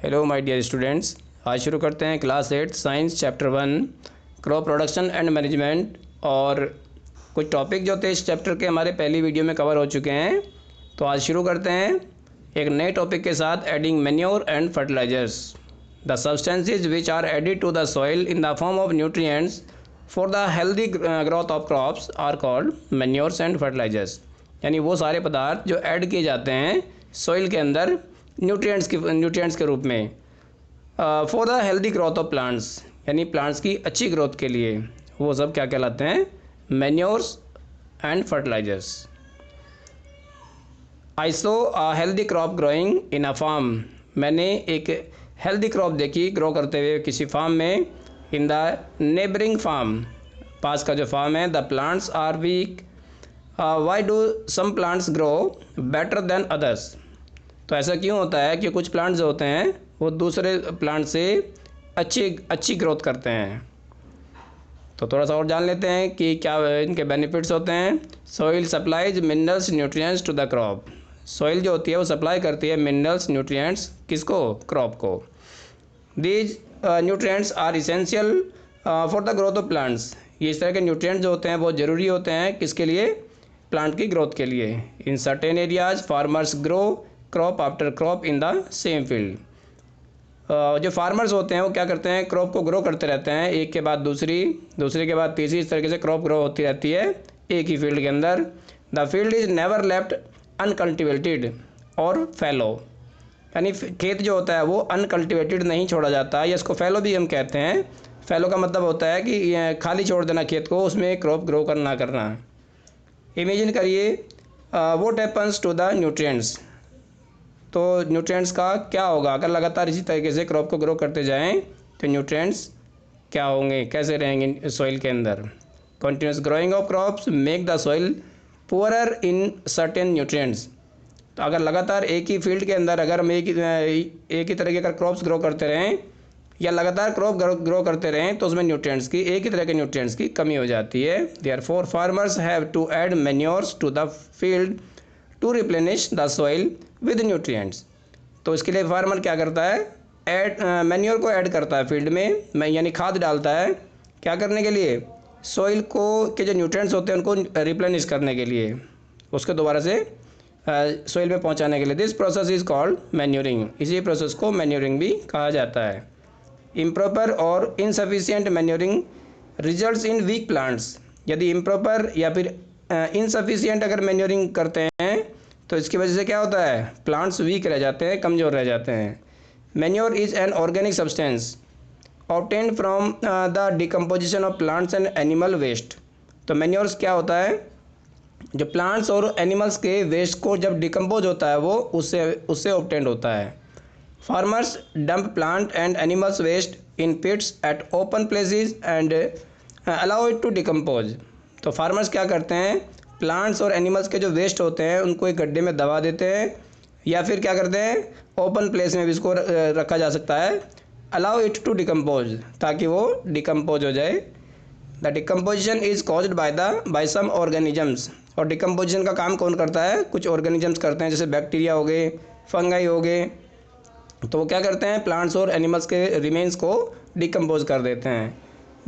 Hello my dear students, आज शुरू करते हैं class 8 science chapter 1 crop production and management. और कुछ टॉपिक जो थे इस चैप्टर के हमारे पहली वीडियो में कवर हो चुके हैं। तो आज शुरू करते हैं एक नए टॉपिक के साथ, adding manure and fertilisers. The substances which are added to the soil in the form of nutrients for the healthy growth of crops are called manures and fertilisers. यानी वो सारे पदार्थ जो ऐड किए जाते हैं सॉइल के अंदर न्यूट्रिएंट्स के रूप में for the healthy growth of plants, यानी प्लांट्स की अच्छी ग्रोथ के लिए, वो सब क्या कहलाते हैं? Manures and fertilisers. I saw a healthy crop growing in a farm. मैंने एक हेल्दी क्रॉप देखी ग्रो करते हुए किसी फार्म में। इन द नेबरिंग फार्म, पास का जो फार्म है, the plants are weak, why do some plants grow better than others. तो ऐसा क्यों होता है कि कुछ प्लांट्स जो होते हैं वो दूसरे प्लांट से अच्छी ग्रोथ करते हैं। तो थोड़ा सा और जान लेते हैं कि क्या इनके बेनिफिट्स होते हैं। Soil supplies minerals nutrients to the crop. Soil जो होती है वो सप्लाई करती है मिनरल्स न्यूट्रिएंट्स, किसको? क्रॉप को। These nutrients are essential for the growth of plants. ये इस तरह के न्यूट्रिएंट्स जो होते हैं वो ज़रूरी होते हैं किसके लिए? प्लांट की ग्रोथ के लिए। In certain areas farmers grow crop after crop in the same field. जो फार्मर्स होते हैं वो क्या करते हैं? क्रॉप को ग्रो करते रहते हैं, एक के बाद दूसरी, दूसरे के बाद तीसरी, इस तरीके से क्रॉप ग्रो होती रहती है एक ही फील्ड के अंदर। The field is never left uncultivated और फैलो। यानी खेत जो होता है वो अनकल्टिवेटेड नहीं छोड़ा जाता, या इसको फैलो भी हम कहते हैं। फैलो का मतलब होता है कि खाली छोड़ देना खेत को, उसमें क्रॉप ग्रो करना करना। इमेजिन करिए what happens to the nutrients. तो न्यूट्रिएंट्स का क्या होगा अगर लगातार इसी तरीके से क्रॉप को ग्रो करते जाएं? तो न्यूट्रिएंट्स क्या होंगे, कैसे रहेंगे सॉइल के अंदर? Continuous growing of crops make the soil poorer in certain nutrients. तो अगर लगातार एक ही फील्ड के अंदर अगर हम एक ही तरह के अगर क्रॉप्स ग्रो करते रहें या लगातार क्रॉप ग्रो करते रहें तो उसमें न्यूट्रिएंट्स की, एक ही तरह के न्यूट्रिएंट्स की कमी हो जाती है। Therefore farmers have to add manures to the field to replenish the soil with nutrients. तो इसके लिए फार्मर क्या करता है? मैन्योर को ऐड करता है फील्ड में, यानी खाद डालता है। क्या करने के लिए? सॉइल को के जो न्यूट्रिएंट्स होते हैं उनको रिप्लेनिश करने के लिए, उसको दोबारा से सॉइल में पहुंचाने के लिए। This process is called manuring. इसी प्रोसेस को मैन्योरिंग भी कहा जाता है। इम्प्रॉपर और insufficient manuring results in weak plants. यदि इम्प्रॉपर या फिर इनसफिशिएंट अगर मैन्योरिंग करते हैं तो इसकी वजह से क्या होता है? प्लांट्स वीक रह जाते हैं, कमज़ोर रह जाते हैं। Manure is an organic substance obtained from the decomposition of plants and animal waste. तो मैन्योर्स क्या होता है? जो प्लांट्स और एनिमल्स के वेस्ट को जब डिकम्पोज होता है वो उससे ऑब्टेन्ड होता है। Farmers dump plant and animals waste in pits at open places and allow it to decompose. तो फार्मर्स क्या करते हैं? प्लांट्स और एनिमल्स के जो वेस्ट होते हैं उनको एक गड्ढे में दबा देते हैं, या फिर क्या करते हैं? ओपन प्लेस में भी इसको रखा जा सकता है। अलाउ इट टू डिकम्पोज, ताकि वो डिकम्पोज हो जाए। The decomposition is caused by some organisms. और डिकम्पोजिशन का काम कौन करता है? कुछ ऑर्गेनिजम्स करते हैं, जैसे बैक्टीरिया हो गए, फंगाई हो गए। तो वो क्या करते हैं? प्लांट्स और एनिमल्स के रिमेन्स को डिकम्पोज कर देते हैं।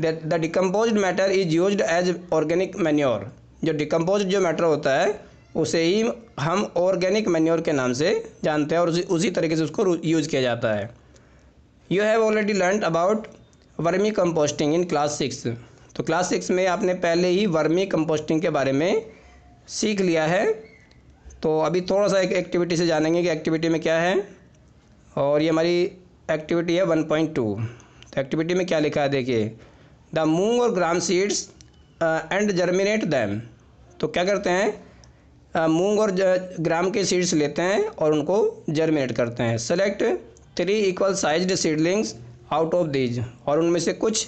The decomposed matter is used as organic manure. जो डिकम्पोज्ड जो मैटर होता है उसे ही हम ऑर्गेनिक मैन्योर के नाम से जानते हैं और उसी तरीके से उसको यूज़ किया जाता है। You have already learned about vermi composting in class 6। तो क्लास 6 में आपने पहले ही वर्मी कंपोस्टिंग के बारे में सीख लिया है। तो अभी थोड़ा सा एक एक्टिविटी से जानेंगे कि एक्टिविटी में क्या है। और ये हमारी एक्टिविटी है 1.2। तो एक्टिविटी में क्या लिखा है देखिए। द मूंग और ग्राम सीड्स एंड जर्मिनेट दैम। तो क्या करते हैं? मूंग और ग्राम के सीड्स लेते हैं और उनको जर्मिनेट करते हैं। Select 3 equal sized seedlings out of these. और उनमें से कुछ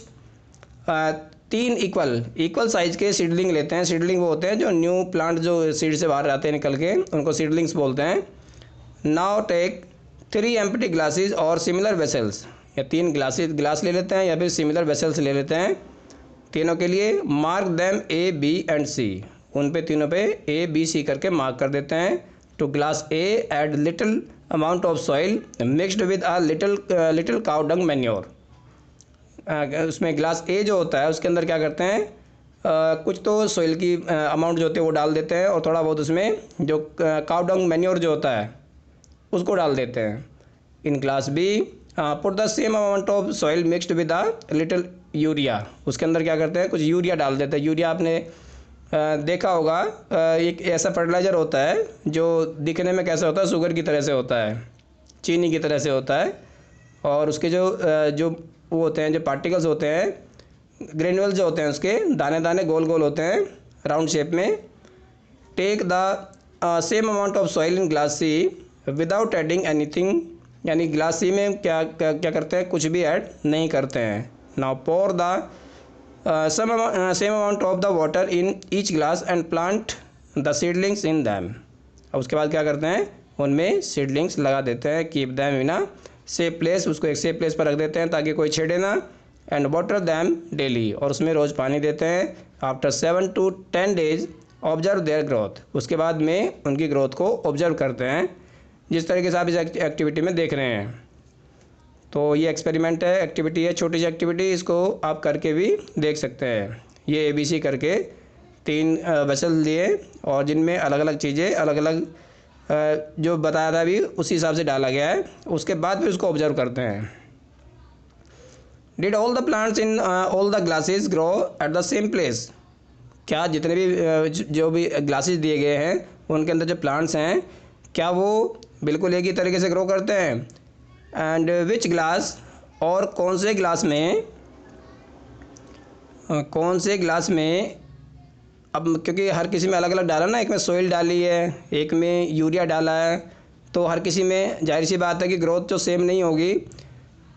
3 इक्वल साइज के सीडलिंग लेते हैं। सीडलिंग वो होते हैं जो न्यू प्लांट जो सीड से बाहर आते हैं निकल के, उनको सीडलिंग्स बोलते हैं। नाउ टेक 3 एम्प्टी ग्लासेस और सिमिलर वेसल्स। या 3 ग्लास ले लेते हैं या फिर सिमिलर वेसल्स ले लेते हैं तीनों के लिए। Mark them A, B and C। उन पे तीनों पे A, B, C करके मार्क कर देते हैं। To glass A add little amount of soil mixed with a little cow dung manure. उसमें ग्लास ए जो होता है उसके अंदर क्या करते हैं, कुछ तो सॉइल की अमाउंट जो होती है वो डाल देते हैं और थोड़ा बहुत उसमें जो काउ डंग मैन्योर जो होता है उसको डाल देते हैं। In glass B put the same amount of soil mixed with a little urea. उसके अंदर क्या करते हैं, कुछ यूरिया डाल देते हैं। यूरिया आपने देखा होगा, एक ऐसा फर्टिलाइज़र होता है जो दिखने में कैसा होता है, शुगर की तरह से होता है, चीनी की तरह से होता है, और उसके जो वो होते हैं, जो पार्टिकल्स होते हैं, ग्रेन्यूल्स जो होते हैं, उसके दाने दाने गोल गोल होते हैं राउंड शेप में। Take the same amount of soil in glass C without adding anything, यानी ग्लास सी में क्या क्या क्या करते हैं, कुछ भी ऐड नहीं करते हैं। Now pour the same amount of the water in each glass and plant the seedlings in them. अब उसके बाद क्या करते हैं, उनमें सीडलिंग्स लगा देते हैं। Keep them in a safe place, उसको एक सेफ प्लेस पर रख देते हैं ताकि कोई छेड़े ना। एंड वाटर दैम डेली, और उसमें रोज़ पानी देते हैं। After 7 to 10 days observe their growth, उसके बाद में उनकी ग्रोथ को ऑब्जर्व करते हैं, जिस तरीके से आप इस एक्टिविटी में देख रहे हैं। तो ये एक्सपेरिमेंट है, एक्टिविटी है, छोटी सी एक्टिविटी, इसको आप करके भी देख सकते हैं। ये ABC करके 3 वेसल लिए और जिनमें अलग अलग चीज़ें अलग अलग जो बताया था अभी उसी हिसाब से डाला गया है। उसके बाद फिर उसको ऑब्जर्व करते हैं। Did all the plants in all the glasses grow at the same place, क्या जितने भी जो भी ग्लासेस दिए गए हैं उनके अंदर जो प्लांट्स हैं क्या वो बिल्कुल एक ही तरीके से ग्रो करते हैं। एंड विच ग्लास, और कौन से ग्लास में अब क्योंकि हर किसी में अलग अलग डाला ना, एक में सोइल डाली है, एक में यूरिया डाला है, तो हर किसी में जाहिर सी बात है कि ग्रोथ तो सेम नहीं होगी।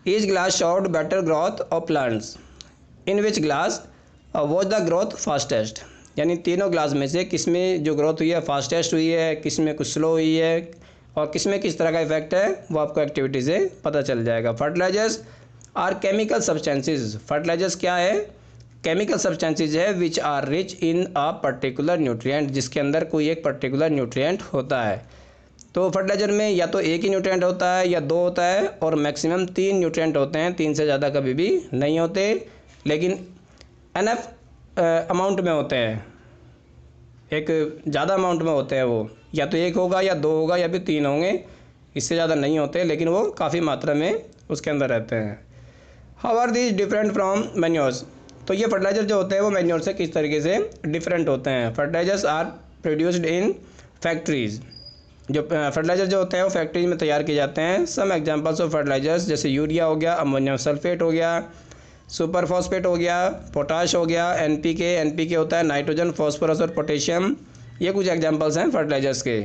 Each glass showed better growth of plants, in which glass was the growth fastest, यानी तीनों ग्लास में से किस में जो ग्रोथ हुई है फास्टेस्ट हुई है, किस में कुछ स्लो हुई है, और किस में किस तरह का इफेक्ट है वो आपको एक्टिविटी से पता चल जाएगा। Fertilisers are chemical substances, fertilisers क्या है, केमिकल सब्सटेंसेस है which are rich in a particular nutrient, जिसके अंदर कोई एक पर्टिकुलर न्यूट्रिएंट होता है। तो फर्टिलाइजर में या तो एक ही न्यूट्रिएंट होता है या 2 होता है, और मैक्सिमम 3 न्यूट्रिएंट होते हैं, 3 से ज़्यादा कभी भी नहीं होते, लेकिन एनफ अमाउंट में होते हैं, एक ज़्यादा अमाउंट में होते हैं। वो या तो 1 होगा या 2 होगा या फिर 3 होंगे, इससे ज़्यादा नहीं होते, लेकिन वो काफ़ी मात्रा में उसके अंदर रहते हैं। How are these different from manures, तो ये फर्टिलाइजर जो होते हैं वो मैन्योर से किस तरीके से डिफरेंट होते हैं। Fertilizers are produced in factories, जो फर्टिलाइजर जो होते हैं वो फैक्ट्रीज में तैयार किए जाते हैं। सम एग्जांपल्स ऑफ फर्टिलाइजर्स जैसे यूरिया हो गया, अमोनियम सल्फेट हो गया, सुपर फॉस्फेट हो गया, पोटाश हो गया, एनपीके होता है नाइट्रोजन, फॉस्फोरस और पोटेशियम, ये कुछ एग्जांपल्स हैं फर्टिलाइजर्स के।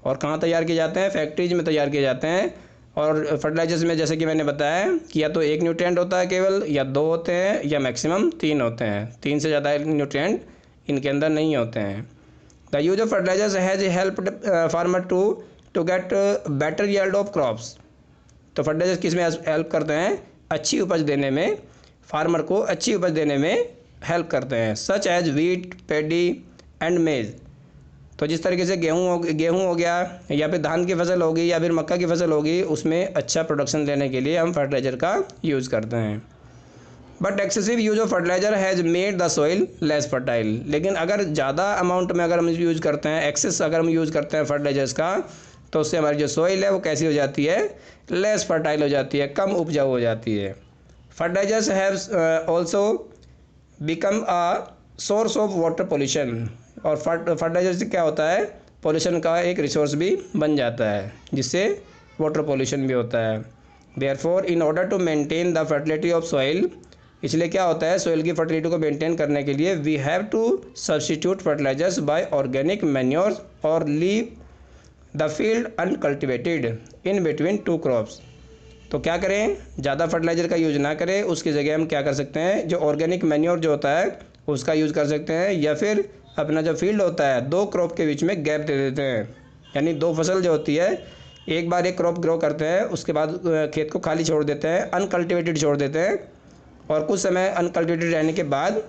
और कहाँ तैयार किए जाते हैं, फैक्ट्रीज में तैयार किए जाते हैं। और फर्टिलाइजर्स में जैसे कि मैंने बताया कि या तो एक न्यूट्रिएंट होता है केवल, या 2 होते हैं, या मैक्सिमम 3 होते हैं, 3 से ज़्यादा न्यूट्रिएंट इनके अंदर नहीं होते हैं। The use of fertilizers has helped farmer to get better yield of crops, तो फर्टिलाइजर्स किस में हेल्प करते हैं, अच्छी उपज देने में, फार्मर को अच्छी उपज देने में हेल्प करते हैं। Such as wheat, paddy and maize, तो जिस तरीके से गेहूँ हो गया, या फिर धान की फसल होगी, या फिर मक्का की फसल होगी, उसमें अच्छा प्रोडक्शन लेने के लिए हम फर्टिलाइज़र का यूज़ करते हैं। But excessive use of fertiliser has made the soil less fertile, लेकिन अगर ज़्यादा अमाउंट में अगर हम यूज़ करते हैं, एक्सेस अगर हम यूज़ करते हैं फर्टिलाइजर्स का, तो उससे हमारी जो सॉइल है वो कैसी हो जाती है, लेस फर्टाइल हो जाती है, कम उपजाऊ हो जाती है। Fertilizers have also become a source of water pollution, और फर्टिलाइजर से क्या होता है, पोल्यूशन का एक रिसोर्स भी बन जाता है, जिससे वाटर पोल्यूशन भी होता है। Therefore in order to maintain the fertility of soil, इसलिए क्या होता है, सॉइल की फर्टिलिटी को मेंटेन करने के लिए we have to substitute fertilizers by organic manures और leave the field uncultivated in between 2 crops. तो क्या करें, ज़्यादा फर्टिलाइज़र का यूज़ ना करें, उसकी जगह हम क्या कर सकते हैं, जो ऑर्गेनिक मैन्योर जो होता है उसका यूज़ कर सकते हैं, या फिर अपना जो फील्ड होता है 2 क्रॉप के बीच में गैप दे देते हैं, यानी 2 फसल जो होती है एक बार एक क्रॉप ग्रो करते हैं, उसके बाद खेत को खाली छोड़ देते हैं, अनकल्टिवेटेड छोड़ देते हैं, और कुछ समय अनकल्टिवेटेड रहने के बाद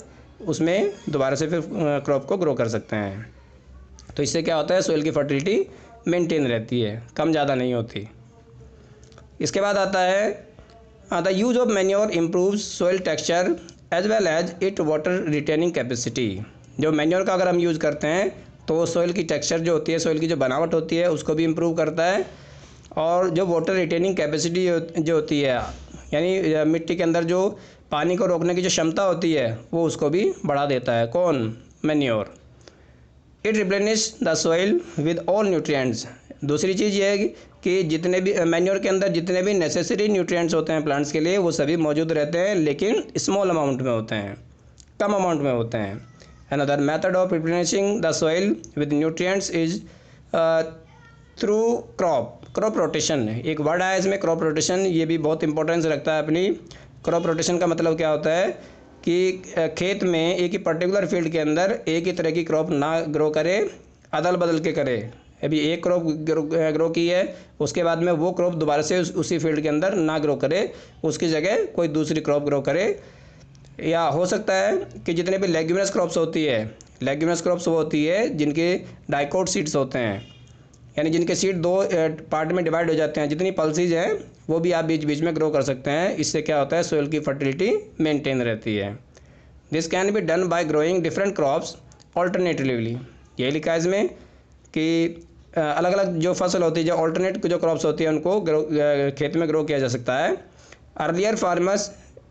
उसमें दोबारा से फिर क्रॉप को ग्रो कर सकते हैं। तो इससे क्या होता है, सोइल की फर्टिलिटी मेंटेन रहती है, कम ज़्यादा नहीं होती। इसके बाद आता है the use of manure improves soil texture as well as it water retaining capacity. जो मैन्योर का अगर हम यूज़ करते हैं तो सोइल की टेक्सचर जो होती है, सोइल की जो बनावट होती है उसको भी इम्प्रूव करता है, और जो वाटर रिटेनिंग कैपेसिटी जो होती है, यानी मिट्टी के अंदर जो पानी को रोकने की जो क्षमता होती है वो उसको भी बढ़ा देता है। कौन? Manure. It replenish the soil with all nutrients. दूसरी चीज़ ये है कि जितने भी मैन्योर के अंदर जितने भी नेसेसरी न्यूट्रिएंट्स होते हैं प्लांट्स के लिए वो सभी मौजूद रहते हैं, लेकिन स्मॉल अमाउंट में होते हैं, कम अमाउंट में होते हैं। Another method of replenishing the soil with nutrients is through crop rotation. एक वर्ड आया इसमें, क्रॉप रोटेशन, ये भी बहुत इंपॉर्टेंस रखता है अपनी। क्रॉप रोटेशन का मतलब क्या होता है कि खेत में एक ही पर्टिकुलर फील्ड के अंदर एक ही तरह की क्रॉप ना ग्रो करे, अदल बदल के करे। अभी एक क्रॉप ग्रो की है, उसके बाद में वो क्रॉप दोबारा से उसी फील्ड के अंदर ना ग्रो करे, उसकी जगह कोई दूसरी क्रॉप ग्रो करे। या हो सकता है कि जितने भी लेग्यूमिनस क्रॉप्स होती है, लेग्यूमिनस क्रॉप्स वो होती है जिनके डाइकोट सीड्स होते हैं, यानी जिनके सीड दो पार्ट में डिवाइड हो जाते हैं। जितनी पल्सीज हैं वो भी आप बीच बीच में ग्रो कर सकते हैं। इससे क्या होता है, सोइल की फर्टिलिटी मेंटेन रहती है। This can be done by growing different crops alternatively. यही लिखा है इसमें कि अलग अलग जो फसल होती है, जो ऑल्टरनेट जो क्रॉप्स होती है उनको खेत में ग्रो किया जा सकता है। Earlier farmers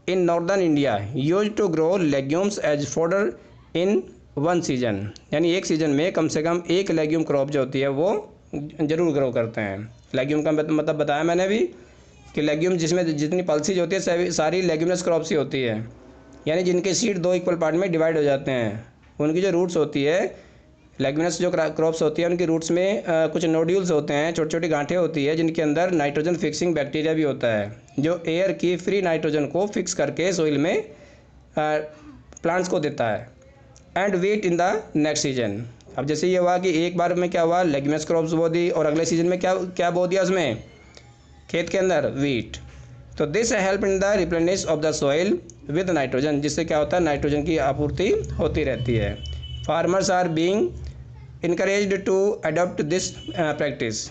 in northern India use to grow legumes as fodder in one season, यानी एक सीज़न में कम से कम एक लेग्यूम क्रॉप जो होती है वो ज़रूर ग्रो करते हैं। लेग्यूम का मतलब बताया मैंने भी कि लेग्यूम जिसमें जितनी पल्सीज होती है सारी लेग्यूमिनस क्रॉप्स ही होती है, यानी जिनके सीड दो इक्वल पार्ट में डिवाइड हो जाते हैं। उनकी जो रूट्स होती है, लेग्यूमिनस जो क्रॉप्स होती है उनकी रूट्स में कुछ नोड्यूल्स होते हैं, छोटी छोटी गांठें होती है जिनके अंदर नाइट्रोजन फिक्सिंग बैक्टीरिया भी होता है, जो एयर की फ्री नाइट्रोजन को फिक्स करके सोइल में प्लांट्स को देता है। And wheat in the next season. अब जैसे ये हुआ कि एक बार में क्या हुआ, लेग्यूमिनस क्रॉप्स बो दी, और अगले सीजन में क्या बो दिया उसमें खेत के अंदर, वीट। तो this help in the replenish of the soil with nitrogen, जिससे क्या होता है, नाइट्रोजन की आपूर्ति होती रहती है। Farmers are being encouraged to adopt this practice,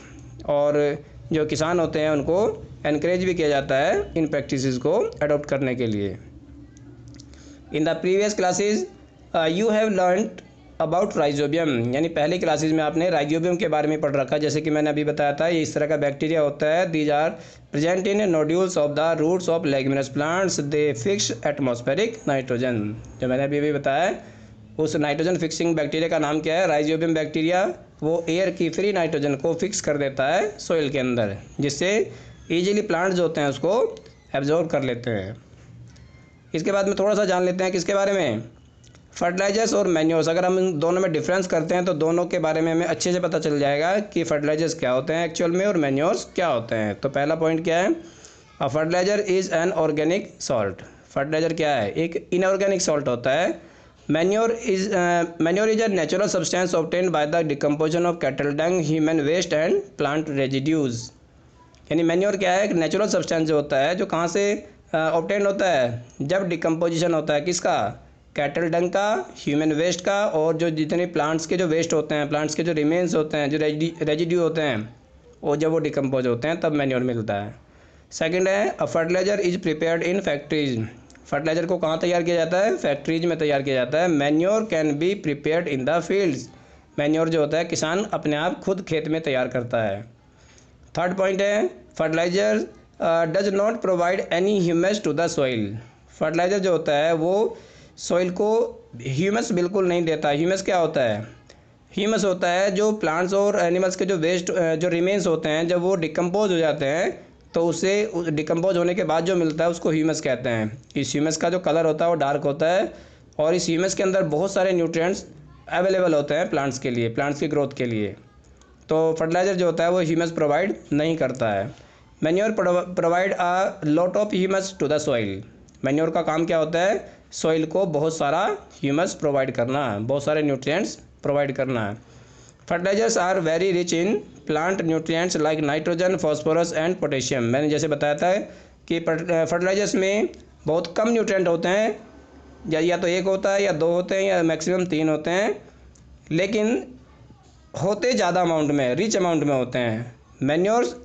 और जो किसान होते हैं उनको इनकरेज भी किया जाता है इन प्रैक्टिसेस को अडॉप्ट करने के लिए। In the previous classes you have learned about rhizobium, यानी पहले क्लासेज में आपने राइजोबियम के बारे में पढ़ रखा। जैसे कि मैंने अभी बताया था, ये इस तरह का बैक्टीरिया होता है। These are present in nodules of the roots of leguminous plants, they fix atmospheric nitrogen. जो मैंने अभी बताया, उस नाइट्रोजन फिक्सिंग बैक्टीरिया का नाम क्या है, राइजोबियम बैक्टीरिया। वो एयर की फ्री नाइट्रोजन को फिक्स कर देता है सोइल के अंदर, जिससे ईजिली प्लांट जो होते हैं उसको एब्जॉर्ब कर लेते हैं। इसके बाद में थोड़ा सा जान लेते हैं किसके बारे में, फर्टिलाइजर्स और मैन्योर्स। अगर हम इन दोनों में डिफरेंस करते हैं तो दोनों के बारे में हमें अच्छे से पता चल जाएगा कि फर्टिलाइजर्स क्या होते हैं एक्चुअल में और मैन्योर्स क्या होते हैं। तो पहला पॉइंट क्या है, a fertilizer is an organic salt. Fertilizer क्या है, एक इनऑर्गेनिक सॉल्ट होता है। Manure is a natural substance obtained by the decomposition of cattle dung, human waste and plant residues. यानी मैन्योर क्या है, एक नेचुरल सब्सटेंस जो होता है, जो कहाँ से ऑब्टेन होता है, जब डिकम्पोजिशन होता है किसका, कैटल डंग का, ह्यूमन वेस्ट का, और जो जितने प्लांट्स के जो वेस्ट होते हैं, प्लांट्स के जो रिमेन्स होते हैं, जो रेजिड्यू होते हैं, और जब वो डिकम्पोज होते हैं तब मैन्योर मिलता है। सेकंड है, a fertilizer is prepared in factories. Fertilizer को कहाँ तैयार किया जाता है, फैक्ट्रीज में तैयार किया जाता है। Manure can be prepared in the fields. Manure जो होता है किसान अपने आप खुद खेत में तैयार करता है। थर्ड पॉइंट है, fertilizer does not provide any humus to the soil. Fertilizer जो होता है वो सॉइल को ह्यूमस बिल्कुल नहीं देता। ह्यूमस क्या होता है, ह्यूमस होता है जो प्लांट्स और एनिमल्स के जो वेस्ट जो रिमेन्स होते हैं, जब वो डिकम्पोज हो जाते हैं तो उसे डिकम्पोज होने के बाद जो मिलता है उसको ह्यूमस कहते हैं। इस ह्यूमस का जो कलर होता है वो डार्क होता है, और इस ह्यूमस के अंदर बहुत सारे न्यूट्रिएंट्स अवेलेबल होते हैं प्लांट्स के लिए, प्लांट्स की ग्रोथ के लिए। तो फर्टिलाइजर जो होता है वो ह्यूमस प्रोवाइड नहीं करता है। Manure provide a lot of humus to the soil. Manure का काम क्या होता है, सॉइल को बहुत सारा ह्यूमस प्रोवाइड करना है, बहुत सारे न्यूट्रिएंट्स प्रोवाइड करना है। Fertilizers are very rich in plant nutrients like nitrogen, phosphorus and potassium. मैंने जैसे बताया था कि फर्टिलाइजर्स में बहुत कम न्यूट्रिएंट होते हैं, या तो एक होता है या दो होते हैं या मैक्सिमम 3 होते हैं, लेकिन होते ज़्यादा अमाउंट में, रिच अमाउंट में होते हैं। Manures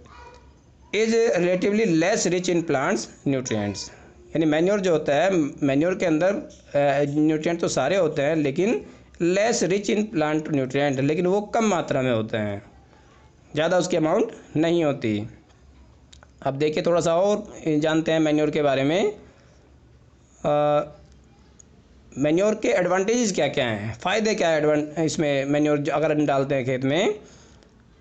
is relatively less rich in plants nutrients. यानी मैन्योर जो होता है, मैन्योर के अंदर न्यूट्रिएंट तो सारे होते हैं लेकिन less rich in plant nutrient, लेकिन वो कम मात्रा में होते हैं, ज़्यादा उसकी अमाउंट नहीं होती। अब देखिए थोड़ा सा और जानते हैं मैन्योर के बारे में। मैन्योर के एडवांटेजेस क्या क्या हैं, फ़ायदे क्या है इसमें मैन्योर अगर हम डालते हैं खेत में।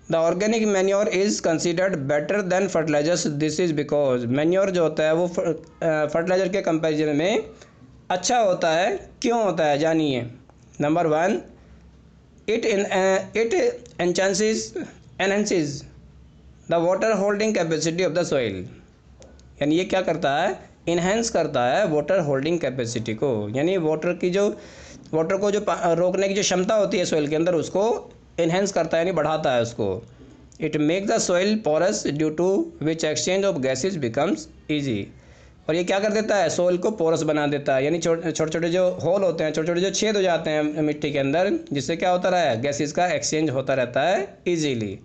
The organic manure is considered better than fertilizers, this is because manure जो होता है वो फर्टिलाइज़र के कंपैरिजन में अच्छा होता है। क्यों होता है जानिए। Number 1, it enhances the water holding capacity of the soil. यानी ये क्या करता है, इन्हेंस करता है वाटर होल्डिंग कैपेसिटी को, यानी वाटर को जो रोकने की जो क्षमता होती है सॉइल के अंदर उसको इन्हेंस करता है, यानी बढ़ाता है उसको। It make the soil porous due to which exchange of gases becomes easy. और ये क्या कर देता है, सॉइल को पोरस बना देता है, यानी छोटे छोटे जो होल होते हैं, छोटे छोटे जो छेद हो जाते हैं मिट्टी के अंदर, जिससे क्या होता है, गैसेज का एक्सचेंज होता रहता है easily.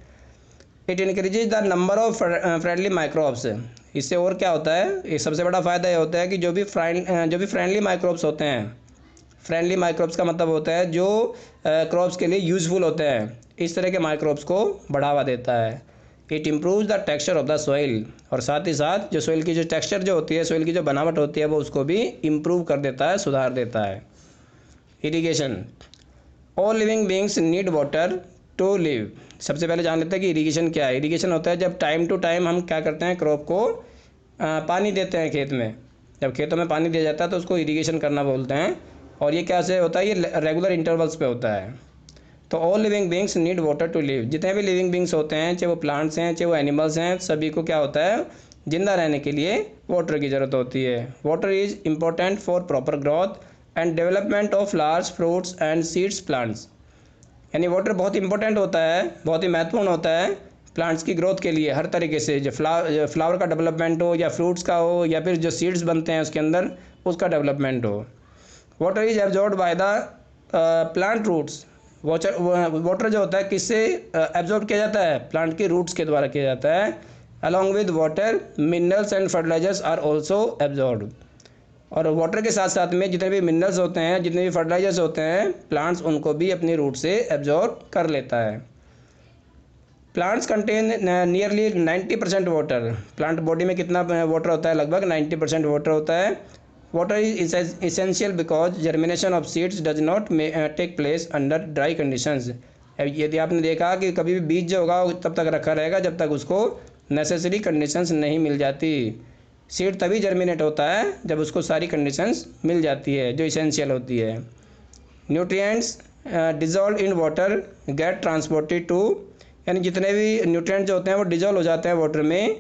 It increases the number of friendly microbes. इससे और क्या होता है, ये सबसे बड़ा फ़ायदा ये होता है कि जो भी फ्रेंडली माइक्रोब्स होते हैं, फ्रेंडली माइक्रोब्स का मतलब होता है जो क्रॉप्स के लिए यूज़फुल होते हैं, इस तरह के माइक्रोब्स को बढ़ावा देता है। It improves the texture of the soil, और साथ ही साथ जो सॉइल की जो टेक्सचर जो होती है, सॉइल की जो बनावट होती है, वो उसको भी इम्प्रूव कर देता है, सुधार देता है। Irrigation, all living beings need water to live. सबसे पहले जान लेते हैं कि इरीगेशन क्या है। इरीगेशन होता है जब टाइम टू टाइम हम क्या करते हैं, क्रॉप को पानी देते हैं खेत में। जब खेतों में पानी दिया जाता है तो उसको इरीगेशन करना बोलते हैं, और ये कैसे होता है, ये रेगुलर इंटरवल्स पे होता है। तो all living beings need water to live. जितने भी लिविंग बींग्स होते हैं, चाहे वो प्लांट्स हैं चाहे वो एनिमल्स हैं, सभी को क्या होता है, जिंदा रहने के लिए वाटर की ज़रूरत होती है। Water is important for proper growth and development of flowers, fruits and seeds plants. यानी वाटर बहुत इंपॉर्टेंट होता है, बहुत ही महत्वपूर्ण होता है प्लांट्स की ग्रोथ के लिए, हर तरीके से, जो फ्लावर का डेवलपमेंट हो या फ्रूट्स का हो या फिर जो सीड्स बनते हैं उसके अंदर उसका डेवलपमेंट हो। Water is absorb by the plant roots. Water जो होता है किससे एब्जॉर्ब किया जाता है, प्लांट के रूट्स के द्वारा किया जाता है। Along with water minerals and fertilizers are also absorb. और वाटर के साथ साथ में जितने भी मिनरल्स होते हैं, जितने भी फर्टिलाइजर्स होते हैं, प्लांट्स उनको भी अपनी रूट से एब्जॉर्ब कर लेता है। Plants contain nearly 90% water. Plant body में कितना वाटर होता है, लगभग 90% वाटर होता है। Water is essential because germination of seeds does not take place under dry conditions. यदि आपने देखा कि कभी भी बीज जो होगा तब तक रखा रहेगा जब तक उसको नेसेसरी कंडीशंस नहीं मिल जाती। सीड तभी जर्मिनेट होता है जब उसको सारी कंडीशंस मिल जाती है जो इसेंशियल होती है। Nutrients dissolve in water get transported to. यानी जितने भी न्यूट्रिएंट जो होते हैं वो डिजॉल्व हो जाते हैं वाटर में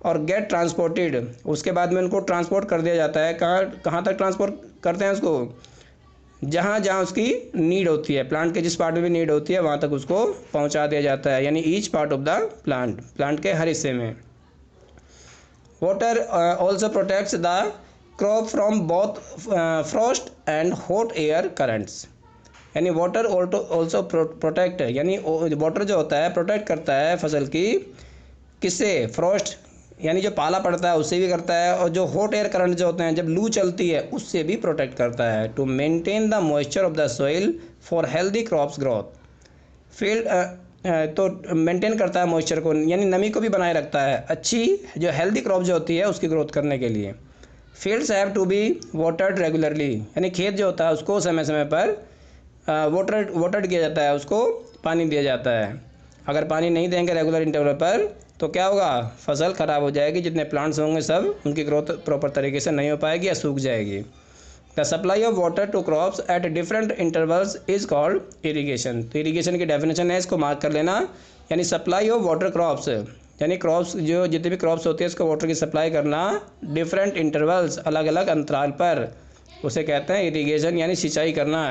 और गेट ट्रांसपोर्टेड, उसके बाद में उनको ट्रांसपोर्ट कर दिया जाता है। कहाँ तक ट्रांसपोर्ट करते हैं उसको, जहाँ जहाँ उसकी नीड होती है, प्लांट के जिस पार्ट में भी नीड होती है वहाँ तक उसको पहुँचा दिया जाता है, यानी each part of the plant के हर हिस्से में। Water also protects the crop from both Frost and hot air currents. यानी वाटर ऑल्सो प्रोटेक्ट, यानी वाटर जो होता है प्रोटेक्ट करता है फसल की, किससे, फ्रॉस्ट यानी जो पाला पड़ता है उससे भी करता है, और जो हॉट एयर करंट जो होते हैं जब लू चलती है उससे भी प्रोटेक्ट करता है। To maintain the moisture of the soil for healthy crops growth. Field तो मेंटेन करता है मॉइस्चर को, यानी नमी को भी बनाए रखता है, अच्छी जो हेल्दी क्रॉप जो होती है उसकी ग्रोथ करने के लिए। Fields have to be watered regularly. यानी खेत जो होता है उसको समय समय पर वाटर्ड किया जाता है, उसको पानी दिया जाता है। अगर पानी नहीं देंगे रेगुलर इंटरवल पर तो क्या होगा, फसल ख़राब हो जाएगी, जितने प्लांट्स होंगे सब उनकी ग्रोथ प्रॉपर तरीके से नहीं हो पाएगी या सूख जाएगी। The supply of water to crops at different intervals is called irrigation. तो इरीगेशन की डेफिनेशन है, इसको मार्क कर लेना, यानी सप्लाई ऑफ वाटर क्रॉप्स, यानी क्रॉप्स जो जितने भी क्रॉप्स होती है उसको वाटर की सप्लाई करना डिफरेंट इंटरवल्स, अलग अलग अंतराल पर, उसे कहते हैं इरीगेशन, यानी सिंचाई करना।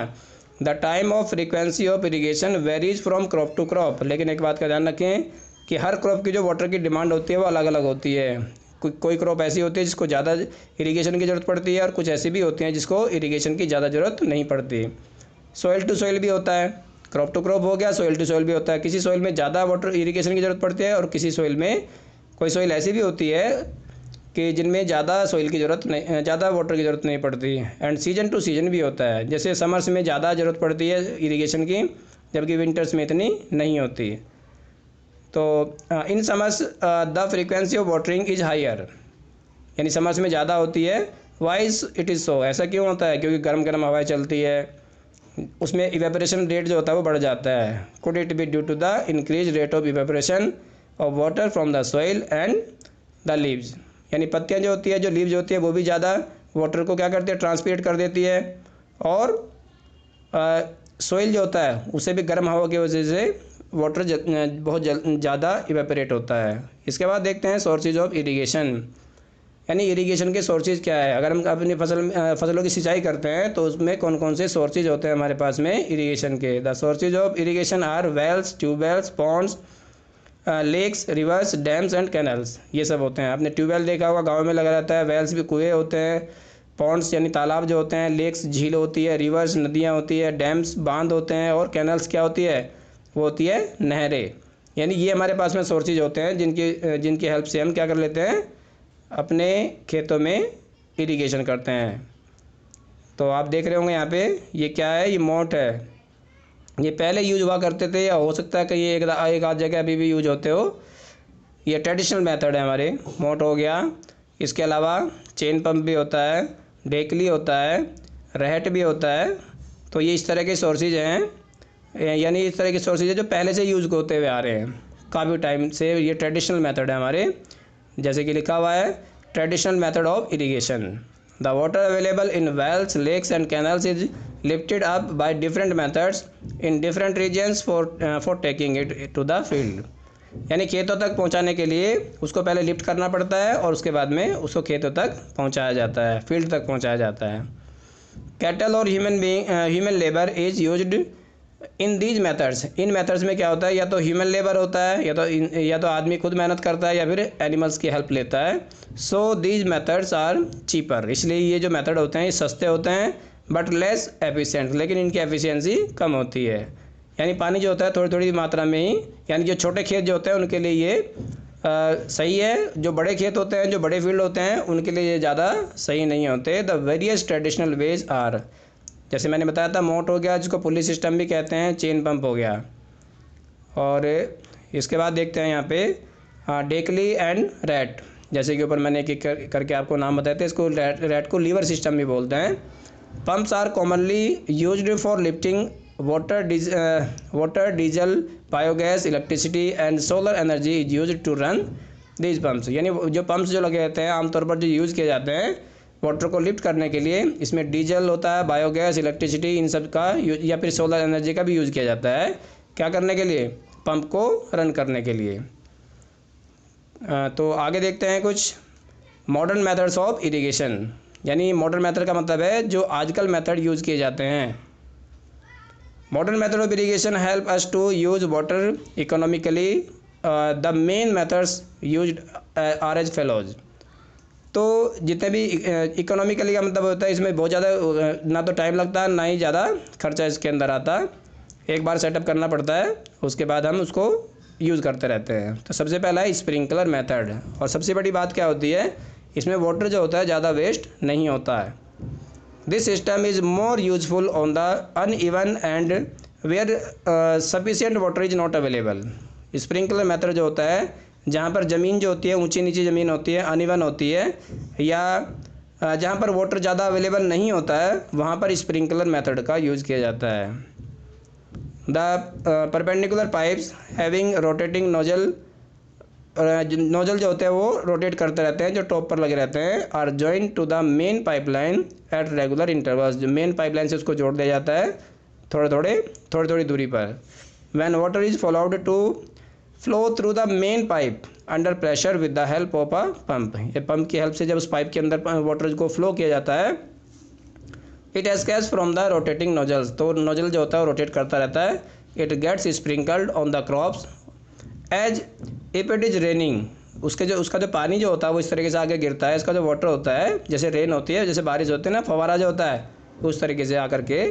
The time of frequency of irrigation varies from crop to crop. लेकिन एक बात का ध्यान रखें कि हर क्रॉप की जो वाटर की डिमांड होती है वो अलग अलग होती है। कोई क्रॉप ऐसी होती है जिसको ज़्यादा इरीगेशन की ज़रूरत पड़ती है, और कुछ ऐसी भी होती हैं जिसको इरीगेशन की ज़्यादा ज़रूरत नहीं पड़ती। सॉइल टू सॉइल भी होता है, क्रॉप टू क्रॉप हो गया, सॉइल टू सॉइल भी होता है। किसी सॉइल में ज़्यादा वाटर इरीगेशन की ज़रूरत पड़ती है और किसी सॉइल में कोई सॉइल ऐसी भी होती है कि जिनमें ज़्यादा सॉइल की ज़रूरत नहीं, ज़्यादा वाटर की ज़रूरत नहीं पड़ती। एंड सीजन टू सीजन भी होता है, जैसे समर्स में ज़्यादा ज़रूरत पड़ती है इरिगेशन की, जबकि विंटर्स में इतनी नहीं होती। तो in summers the frequency of watering is higher, यानी समर्स में ज़्यादा होती है। वाइज इट इज़ सो, ऐसा क्यों होता है? क्योंकि गर्म गर्म हवाएं चलती है, उसमें इवेपोरेशन रेट जो होता है वो बढ़ जाता है। Could it be due to the increase rate of evaporation of water from the soil and the leaves, यानी पत्तियां जो होती है, जो लीव्स होती है, वो भी ज़्यादा वाटर को क्या करती है? ट्रांसपिरेट कर देती है। और सॉइल जो होता है उसे भी गर्म हवा की वजह से वाटर बहुत ज़्यादा इवेपोरेट होता है। इसके बाद देखते हैं सोर्सेज ऑफ इरिगेशन, यानी इरिगेशन के सोर्सेज क्या है। अगर हम अपनी फसलों की सिंचाई करते हैं तो उसमें कौन कौन से सोर्सेज होते हैं हमारे पास में इरिगेशन के। The sources of irrigation are wells, tubewells, ponds, lakes, rivers, dams and canals, ये सब होते हैं। आपने ट्यूबवेल देखा होगा, गाँव में लगा रहता है। वेल्स भी कुएँ होते हैं, पॉन्ड्स यानी तालाब जो होते हैं, लेक्स झील होती है, रिवर्स नदियाँ होती है, डैम्स बांध होते हैं, और कैनल्स क्या होती है? वो होती है नहरें। यानी ये हमारे पास में सोर्सेज होते हैं जिनकी हेल्प से हम क्या कर लेते हैं? अपने खेतों में इरिगेशन करते हैं। तो आप देख रहे होंगे यहाँ पे, ये क्या है? ये मोट है। ये पहले यूज हुआ करते थे, या हो सकता है कि ये एक आध जगह अभी भी यूज होते हो। ये ट्रेडिशनल मेथड है हमारे। मोट हो गया, इसके अलावा चेन पंप भी होता है, ढेकली होता है, रहट भी होता है। तो ये इस तरह के सोर्सेज हैं, यानी इस तरह के सोर्सेज है जो पहले से यूज होते हुए आ रहे हैं काफ़ी टाइम से। ये ट्रेडिशनल मेथड है हमारे, जैसे कि लिखा हुआ है traditional method of irrigation. The water available in wells, lakes and canals is lifted up by different methods in different regions for taking it to the field, यानी खेतों तक पहुंचाने के लिए उसको पहले लिफ्ट करना पड़ता है और उसके बाद में उसको खेतों तक पहुंचाया जाता है, फील्ड तक पहुंचाया जाता है। कैटल और human labour is used in these methods. In methods में क्या होता है? या तो ह्यूमन लेबर होता है, या तो आदमी खुद मेहनत करता है, या फिर एनिमल्स की हेल्प लेता है। So these methods are cheaper, इसलिए ये जो मेथड होते हैं ये सस्ते होते हैं, बट लेस एफिशिएंट, लेकिन इनकी एफिशिएंसी कम होती है। यानी पानी जो होता है थोड़ी थोड़ी मात्रा में ही, यानी जो छोटे खेत जो होते हैं उनके लिए ये सही है। जो बड़े खेत होते हैं, जो बड़े फील्ड होते हैं, उनके लिए ये ज़्यादा सही नहीं होते। The various traditional ways are, जैसे मैंने बताया था, मोट हो गया जिसको पुली सिस्टम भी कहते हैं, चेन पंप हो गया। और इसके बाद देखते हैं यहाँ पे डेकली एंड रैट, जैसे कि ऊपर मैंने एक करके आपको नाम बताए थे। इसको रैट को लीवर सिस्टम भी बोलते हैं। Pumps are commonly used for lifting water, diesel, biogas, electricity and solar energy is used to run these pumps, यानी जो पंप्स जो लगे रहते हैं आमतौर पर जो यूज़ किए जाते हैं वाटर को लिफ्ट करने के लिए, इसमें डीजल होता है, बायोगैस, इलेक्ट्रिसिटी, इन सब का या फिर सोलर एनर्जी का भी यूज़ किया जाता है। क्या करने के लिए? पंप को रन करने के लिए। तो आगे देखते हैं कुछ मॉडर्न मेथड्स ऑफ इरिगेशन, यानी मॉडर्न मेथड का मतलब है जो आजकल मेथड यूज़ किए जाते हैं। Modern method of irrigation help us to use water economically. The main methods used are as follows. तो जितने भी इकोनॉमिकली का मतलब होता है, इसमें बहुत ज़्यादा ना तो टाइम लगता है, ना ही ज़्यादा खर्चा इसके अंदर आता। एक बार सेटअप करना पड़ता है, उसके बाद हम उसको यूज़ करते रहते हैं। तो सबसे पहला है स्प्रिंकलर मेथड, और सबसे बड़ी बात क्या होती है, इसमें वाटर जो होता है ज़्यादा वेस्ट नहीं होता है। This system is more useful on the uneven and where sufficient water is not available. Sprinkler method जो होता है जहाँ पर ज़मीन जो होती है ऊंची नीची ज़मीन होती है, अनइवन होती है, या जहाँ पर वाटर ज़्यादा अवेलेबल नहीं होता है, वहाँ पर स्प्रिंकलर मेथड का यूज़ किया जाता है। The perpendicular pipes having rotating nozzle, nozzle जो होते हैं वो रोटेट करते रहते हैं, जो टॉप पर लगे रहते हैं, are join to the main pipeline at regular intervals. जो मेन पाइपलाइन से उसको जोड़ दिया जाता है थोड़ी थोड़ी दूरी पर। When water is allowed to flow through the main pipe under pressure with the help of a pump. ये पंप की हेल्प से जब उस पाइप के अंदर वाटर को फ्लो किया जाता है, it escapes from the rotating nozzles, तो नोजल जो होता है वो रोटेट करता रहता है। It gets sprinkled on the crops as if it is raining. उसका जो पानी जो होता है वो इस तरीके से आगे गिरता है। इसका जो वाटर होता है, जैसे रेन होती है, जैसे बारिश होती है ना, फवारा जो होता है, उस तरीके से आकर के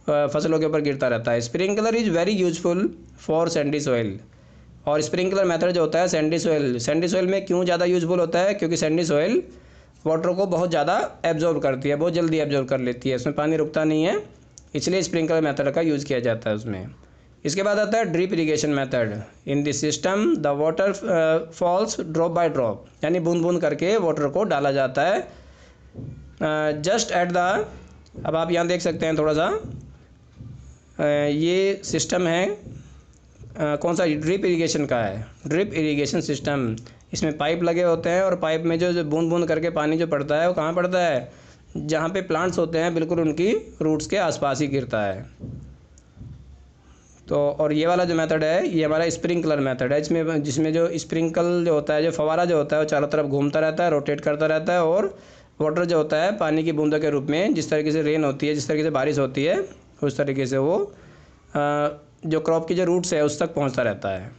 फसलों के ऊपर गिरता रहता है। Sprinkler is very useful for Sandy soil, और स्प्रिंकलर मेथड जो होता है सैंडी सॉइल में क्यों ज़्यादा यूजफुल होता है, क्योंकि सैंडी सॉइल वाटर को बहुत ज़्यादा एब्जॉर्ब करती है, बहुत जल्दी एब्जॉर्ब कर लेती है, उसमें पानी रुकता नहीं है, इसलिए स्प्रिंकलर मेथड का यूज़ किया जाता है उसमें। इसके बाद आता है drip irrigation method. In this system the water falls drop by drop, यानी बूंद बूंद करके वाटर को डाला जाता है जस्ट एट द, अब आप यहाँ देख सकते हैं थोड़ा सा, ये सिस्टम है कौन सा, ड्रिप इरिगेशन का है, ड्रिप इरिगेशन सिस्टम। इसमें पाइप लगे होते हैं और पाइप में जो बूंद बूंद करके पानी जो पड़ता है वो कहाँ पड़ता है, जहाँ पे प्लांट्स होते हैं बिल्कुल उनकी रूट्स के आसपास ही गिरता है। तो और ये वाला जो मेथड है ये हमारा स्प्रिंकलर मेथड है, जिसमें जो स्प्रिंकल जो होता है, जो फवारा जो होता है वो चारों तरफ घूमता रहता है, रोटेट करता रहता है, और वाटर जो होता है पानी की बूंदों के रूप में, जिस तरीके से रेन होती है, जिस तरीके से बारिश होती है, उस तरीके से वो जो क्रॉप की जो रूट्स है उस तक पहुंचता रहता है।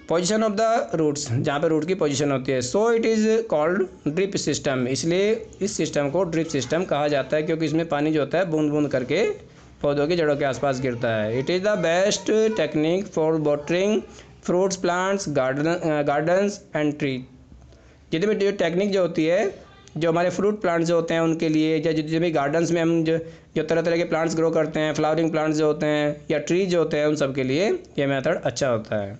पोजीशन ऑफ द रूट्स, जहाँ पे रूट की पोजीशन होती है, so it is called drip system, इसलिए इस सिस्टम को ड्रिप सिस्टम कहा जाता है, क्योंकि इसमें पानी जो होता है बूंद बूंद करके पौधों की जड़ों के आसपास गिरता है। It is the best technique for watering fruits plants gardens and tree. जितनी भी टेक्निक जो होती है, जो हमारे फ्रूट प्लांट्स जो होते हैं उनके लिए, या जितने भी गार्डन्स में हम जो तरह तरह के प्लांट्स ग्रो करते हैं, फ्लावरिंग प्लांट्स जो होते हैं या ट्री जो होते हैं, उन सब के लिए ये मेथड अच्छा होता है।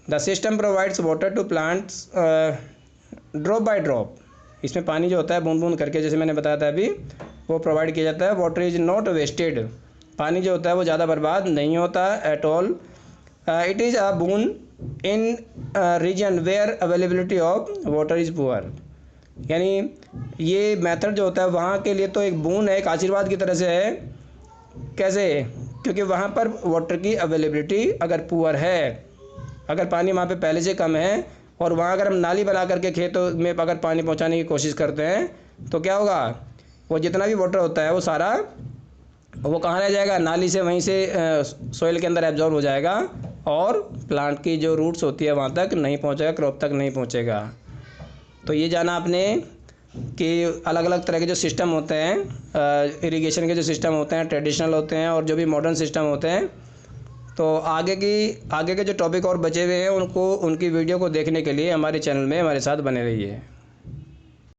The system provides water to plants drop by drop, इसमें पानी जो होता है बूंद बूंद करके, जैसे मैंने बताया था अभी, वो प्रोवाइड किया जाता है। वाटर इज़ नॉट वेस्टेड, पानी जो होता है वो ज़्यादा बर्बाद नहीं होता at all. It is a boon in region where availability of water is poor, यानी ये मेथड जो होता है वहाँ के लिए तो एक बून है, एक आशीर्वाद की तरह से है। कैसे, क्योंकि वहाँ पर वाटर की अवेलेबिलिटी अगर पुअर है, अगर पानी वहाँ पे पहले से कम है, और वहाँ अगर हम नाली बना करके खेतों में अगर पानी पहुँचाने की कोशिश करते हैं तो क्या होगा, वो जितना भी वाटर होता है वो सारा वो कहाँ रह जाएगा, नाली से वहीं से सॉइल के अंदर एब्जॉर्ब हो जाएगा, और प्लांट की जो रूट्स होती है वहाँ तक नहीं पहुँचेगा, क्रॉप तक नहीं पहुँचेगा। तो ये जाना आपने कि अलग अलग तरह के जो सिस्टम होते हैं, इरिगेशन के जो सिस्टम होते हैं, ट्रेडिशनल होते हैं और जो भी मॉडर्न सिस्टम होते हैं। तो आगे के जो टॉपिक और बचे हुए हैं उनकी वीडियो को देखने के लिए हमारे चैनल में हमारे साथ बने रहिए।